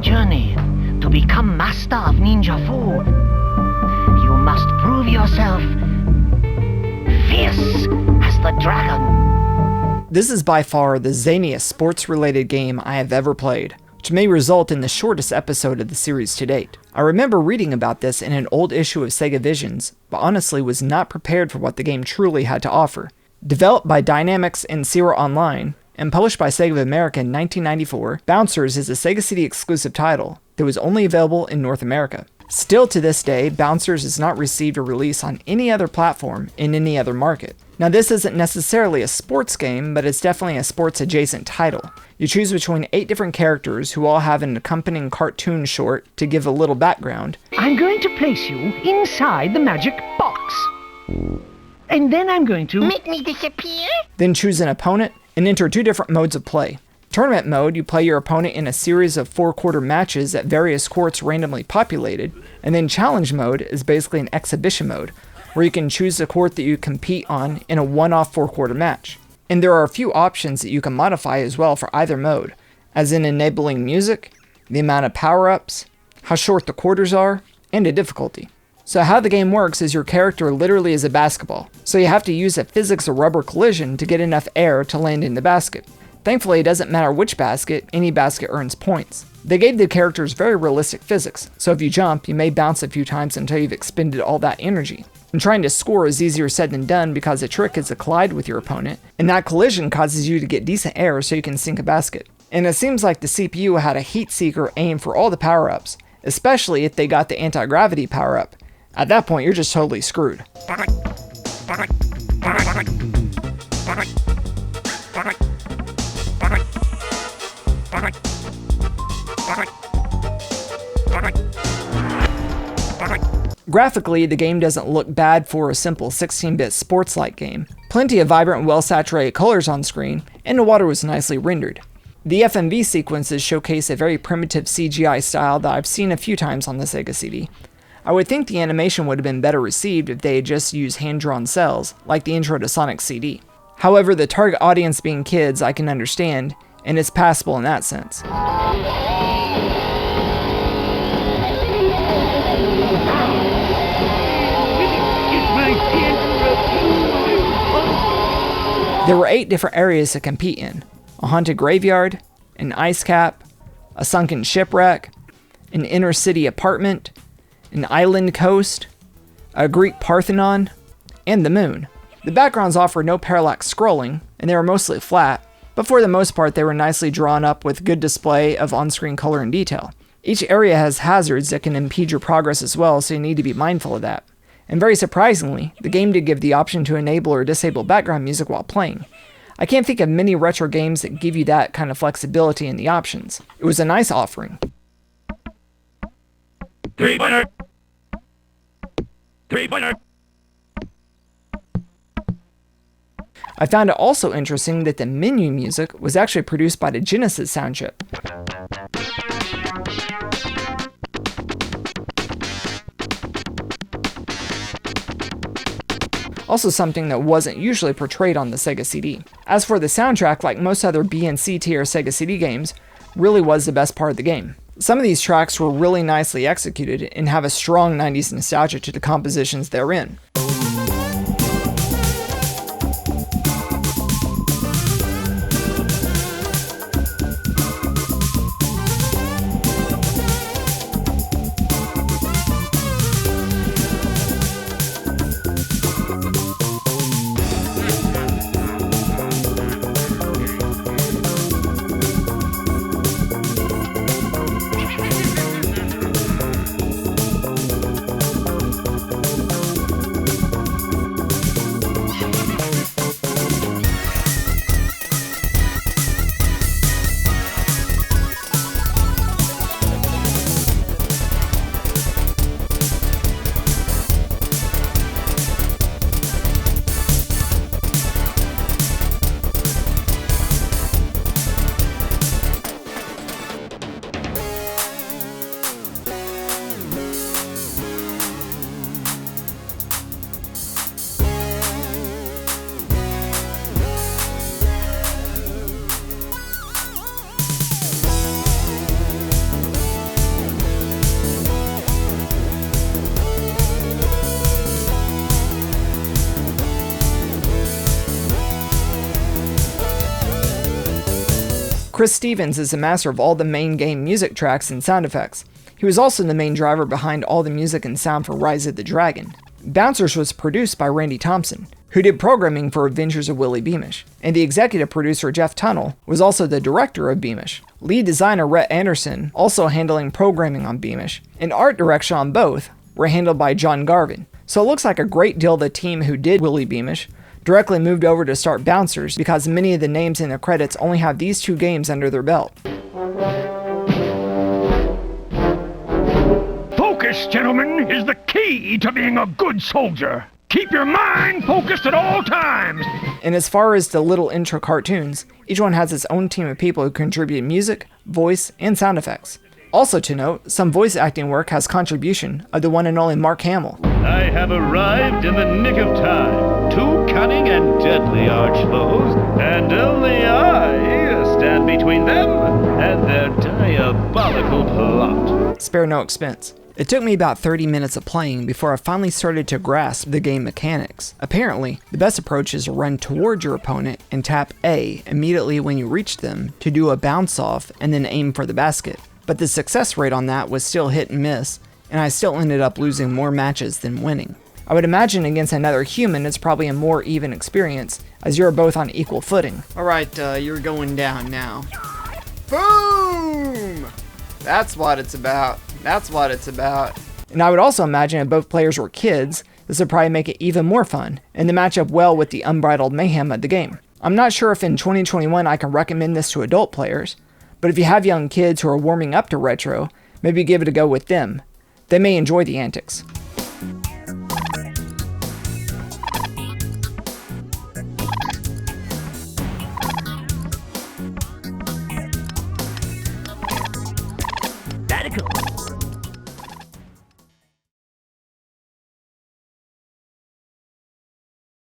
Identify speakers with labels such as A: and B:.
A: Journey to become master of Ninja Fu. You must prove yourself fierce as the dragon.
B: This is by far the zaniest sports-related game I have ever played, which may result in the shortest episode of the series to date. I remember reading about this in an old issue of Sega Visions, but honestly was not prepared for what the game truly had to offer. Developed by Dynamics and Sierra Online, and published by Sega of America in 1994, Bouncers is a Sega CD exclusive title that was only available in North America. Still to this day, Bouncers has not received a release on any other platform in any other market. Now this isn't necessarily a sports game, but it's definitely a sports adjacent title. You choose between 8 different characters who all have an accompanying cartoon short to give a little background.
A: I'm going to place you inside the magic box. And then I'm going to make me disappear.
B: Then choose an opponent and enter 2 different modes of play. Tournament mode, you play your opponent in a series of 4-quarter matches at various courts randomly populated, and then challenge mode is basically an exhibition mode, where you can choose the court that you compete on in a one-off 4-quarter match. And there are a few options that you can modify as well for either mode, as in enabling music, the amount of power-ups, how short the quarters are, and a difficulty. So how the game works is your character literally is a basketball, so you have to use the physics of rubber collision to get enough air to land in the basket. Thankfully, it doesn't matter which basket, any basket earns points. They gave the characters very realistic physics, so if you jump, you may bounce a few times until you've expended all that energy. And trying to score is easier said than done because the trick is to collide with your opponent, and that collision causes you to get decent air so you can sink a basket. And it seems like the CPU had a heat seeker aimed for all the power-ups, especially if they got the anti-gravity power-up. At that point, you're just totally screwed. Graphically, the game doesn't look bad for a simple 16-bit sports-like game. Plenty of vibrant, well-saturated colors on screen, and the water was nicely rendered. The FMV sequences showcase a very primitive CGI style that I've seen a few times on the Sega CD. I would think the animation would have been better received if they had just used hand-drawn cells, like the intro to Sonic CD. However, the target audience being kids, I can understand, and it's passable in that sense. There were 8 different areas to compete in: a haunted graveyard, an ice cap, a sunken shipwreck, an inner city apartment, an island coast, a Greek Parthenon, and the moon. The backgrounds offered no parallax scrolling, and they were mostly flat, but for the most part they were nicely drawn up with good display of on-screen color and detail. Each area has hazards that can impede your progress as well, so you need to be mindful of that. And very surprisingly, the game did give the option to enable or disable background music while playing. I can't think of many retro games that give you that kind of flexibility in the options. It was a nice offering.
C: 3-pointer! 3-pointer!
B: I found it also interesting that the menu music was actually produced by the Genesis sound chip. Also something that wasn't usually portrayed on the Sega CD. As for the soundtrack, like most other B and C tier Sega CD games, really was the best part of the game. Some of these tracks were really nicely executed and have a strong 90s nostalgia to the compositions therein. Chris Stevens is the master of all the main game music tracks and sound effects. He was also the main driver behind all the music and sound for Rise of the Dragon. Bouncers was produced by Randy Thompson, who did programming for Adventures of Willie Beamish, and the executive producer Jeff Tunnell was also the director of Beamish. Lead designer Rhett Anderson also handling programming on Beamish, and art direction on both were handled by John Garvin. So it looks like a great deal the team who did Willie Beamish directly moved over to start Bouncers because many of the names in the credits only have these two games under their belt.
C: Focus, gentlemen, is the key to being a good soldier. Keep your mind focused at all times.
B: And as far as the little intro cartoons, each one has its own team of people who contribute music, voice, and sound effects. Also to note, some voice acting work has contribution of the one and only Mark Hamill.
D: I have arrived in the nick of time. Two cunning and deadly arch foes, and only I stand between them and their diabolical plot.
B: Spare no expense. It took me about 30 minutes of playing before I finally started to grasp the game mechanics. Apparently, the best approach is to run towards your opponent and tap A immediately when you reach them to do a bounce off and then aim for the basket. But the success rate on that was still hit and miss, and I still ended up losing more matches than winning. I would imagine against another human it's probably a more even experience, as you're both on equal footing. Alright, you're going down now. Boom! That's what it's about. That's what it's about. And I would also imagine if both players were kids, this would probably make it even more fun, and to match up well with the unbridled mayhem of the game. I'm not sure if in 2021 I can recommend this to adult players, but if you have young kids who are warming up to retro, maybe give it a go with them. They may enjoy the antics.
A: Radical.